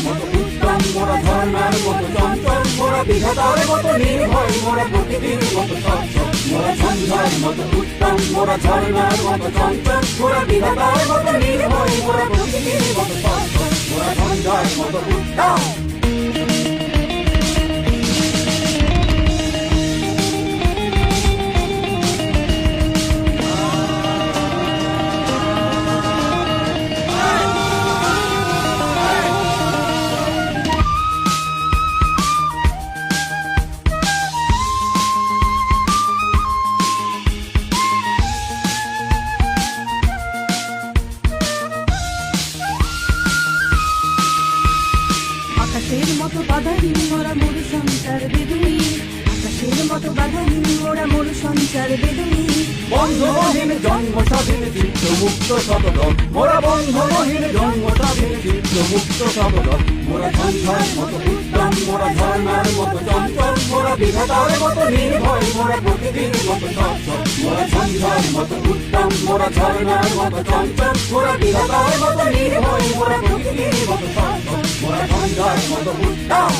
মতো উত্তম, মোরা ঝর্ণার মতো চঞ্চল, মোরা বিধাতার মতো নির্ভয়, মোরা প্রকৃতির মতো সচ্ছল। মোরা ঝঞ্ঝার মতো উত্তম, মোরা ঝর্ণার মতো চঞ্চল, মোরা বিধাতার মতো নির্ভয়, মোরা প্রকৃতির মতো সচ্ছল। মোরা ঝঞ্ঝার মতো উত্তম। আকাশের মতো বাধাহীন মোরা মরু সঞ্চার বেদুনি, আকাশের মতো বাধাহীন মোরা মরু সঞ্চার বেদুনি। বন্ধনহীন জন্ম স্বাধীন চিত্ত মুক্ত সবদল, মোরা বন্ধনহীন জন্ম স্বাধীন চিত্ত মুক্ত সবদল। মোরা ঝঞ্ঝার মতো উত্তম, মোরা ঝর্ণার মতো চঞ্চল, মোরা বিধাতার মতো নির্ভয়, মোরা প্রকৃতির মতো সচ্ছল। মোরা ঝঞ্ঝার মতো উত্তম, মোরা ঝর্ণার মতো চঞ্চল, মোরা বিধাতার মতো নির্ভয়, মোরা প্রকৃতির মতো সচ্ছল। মোরা ঝঞ্ঝার মতো উত্তম।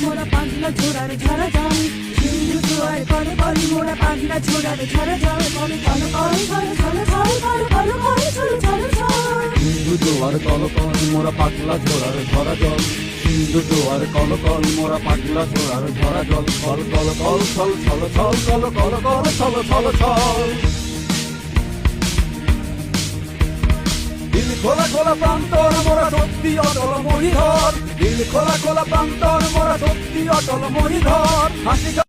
মোরা পাগলা ঝোড়ার ঝরা জল, সিন্ধু জোয়ার কল কল মোরা পাগলা ঝোড়ার ঝরা জল। কল কল কল কল ছল ছল কল কল কল ছল ছল ছল। সিন্ধু জোয়ার কলকল মোরা পাগলা ঝোড়ার ঝরা জল, সিন্ধু জোয়ার কলকল মোরা পাগলা ঝোড়ার ঝরা জল। কল কল কল ছল ছল ছল কল কল কল ছল ছল ছল। দিল খোলা খোলা প্রান্তর মোরা সত্যি অটল মহিধর, দিল খোলা খোলা প্রান্তর মোরা সত্যি অটল মহিধর। হাসি